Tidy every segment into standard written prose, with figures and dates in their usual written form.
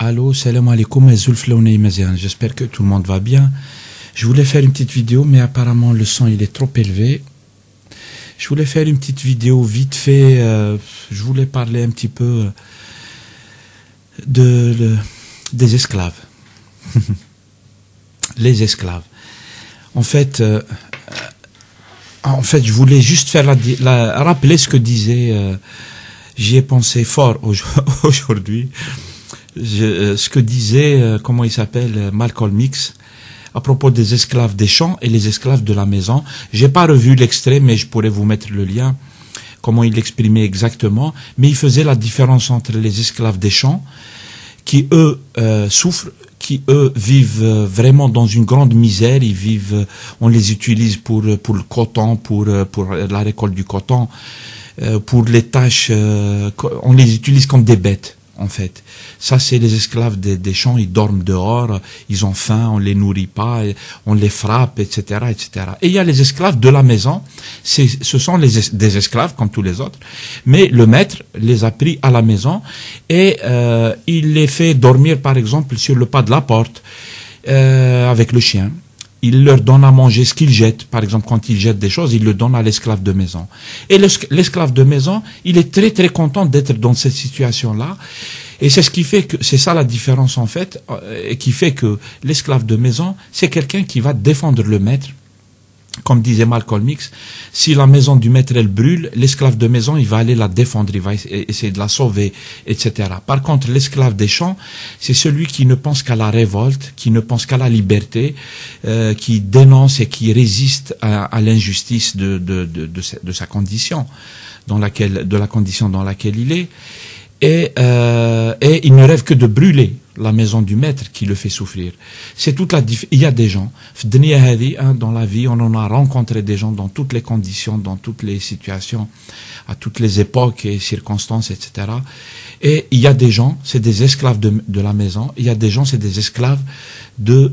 Allô, salam alaikum, j'espère que tout le monde va bien. Je voulais faire une petite vidéo, mais apparemment le son il est trop élevé. Je voulais faire une petite vidéo vite fait. Je voulais parler un petit peu des esclaves. Les esclaves. En fait, je voulais juste faire rappeler ce que disait. J'y ai pensé fort aujourd'hui. Ce que disait, comment il s'appelle, Malcolm X, à propos des esclaves des champs et les esclaves de la maison. J'ai pas revu l'extrait, mais je pourrais vous mettre le lien, comment il l'exprimait exactement. Mais il faisait la différence entre les esclaves des champs, qui eux souffrent, qui eux vivent vraiment dans une grande misère. Ils vivent, on les utilise pour le coton, pour la récolte du coton, pour les tâches, on les utilise comme des bêtes. En fait, ça c'est les esclaves des champs. Ils dorment dehors, ils ont faim, on les nourrit pas, on les frappe, etc., etc. Et il y a les esclaves de la maison. Ce sont des esclaves comme tous les autres, mais le maître les a pris à la maison et il les fait dormir, par exemple, sur le pas de la porte avec le chien. Il leur donne à manger ce qu'ils jettent. Par exemple, quand ils jettent des choses, il le donne à l'esclave de maison. Et l'esclave de maison, il est très très content d'être dans cette situation-là. Et c'est ce qui fait que, c'est ça la différence en fait, et qui fait que l'esclave de maison, c'est quelqu'un qui va défendre le maître. Comme disait Malcolm X, si la maison du maître elle brûle, l'esclave de maison il va aller la défendre, il va essayer de la sauver, etc. Par contre, l'esclave des champs, c'est celui qui ne pense qu'à la révolte, qui ne pense qu'à la liberté, qui dénonce et qui résiste à l'injustice de sa condition, de la condition dans laquelle il est, et il ne rêve que de brûler la maison du maître qui le fait souffrir. C'est toute la il y a des gens, dans la vie, on en a rencontré des gens dans toutes les conditions, dans toutes les situations, à toutes les époques et circonstances, etc. Et il y a des gens, c'est des esclaves de la maison, il y a des gens, c'est des esclaves des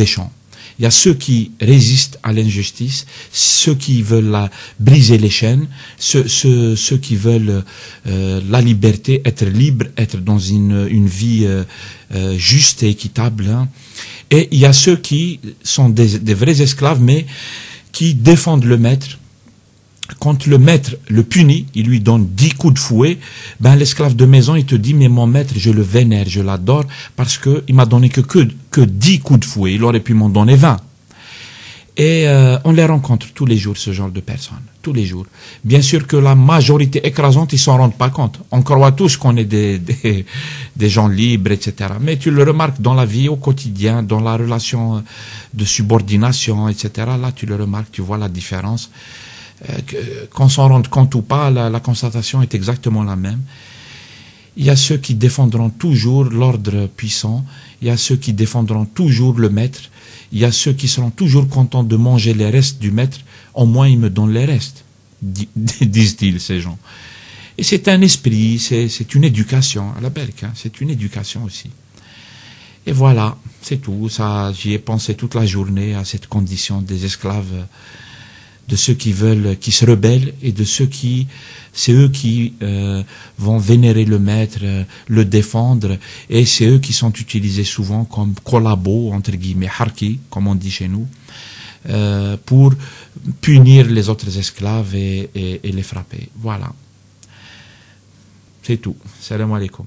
champs. Il y a ceux qui résistent à l'injustice, ceux qui veulent briser les chaînes, ceux qui veulent la liberté, être libre, être dans une vie juste et équitable. Hein. Et il y a ceux qui sont des vrais esclaves, mais qui défendent le maître. Quand le maître le punit, il lui donne 10 coups de fouet, ben l'esclave de maison, il te dit, mais mon maître, je le vénère, je l'adore, parce que il m'a donné que 10 coups de fouet, il aurait pu m'en donner 20. Et on les rencontre tous les jours, ce genre de personnes, tous les jours. Bien sûr que la majorité écrasante, ils s'en rendent pas compte. On croit tous qu'on est des gens libres, etc. Mais tu le remarques dans la vie, au quotidien, dans la relation de subordination, etc. Là, tu le remarques, tu vois la différence. Qu'on s'en rende compte ou pas, la constatation est exactement la même. Il y a ceux qui défendront toujours l'ordre puissant, il y a ceux qui défendront toujours le maître, il y a ceux qui seront toujours contents de manger les restes du maître, au moins ils me donnent les restes, disent-ils ces gens. Et c'est un esprit, c'est une éducation, à la Belk, hein, c'est une éducation aussi. Et voilà, c'est tout, ça, j'y ai pensé toute la journée à cette condition des esclaves, de ceux qui se rebellent et de ceux c'est eux qui vont vénérer le maître, le défendre, et c'est eux qui sont utilisés souvent comme collabos, entre guillemets, harki, comme on dit chez nous, pour punir les autres esclaves et les frapper. Voilà. C'est tout. Salam alaikum.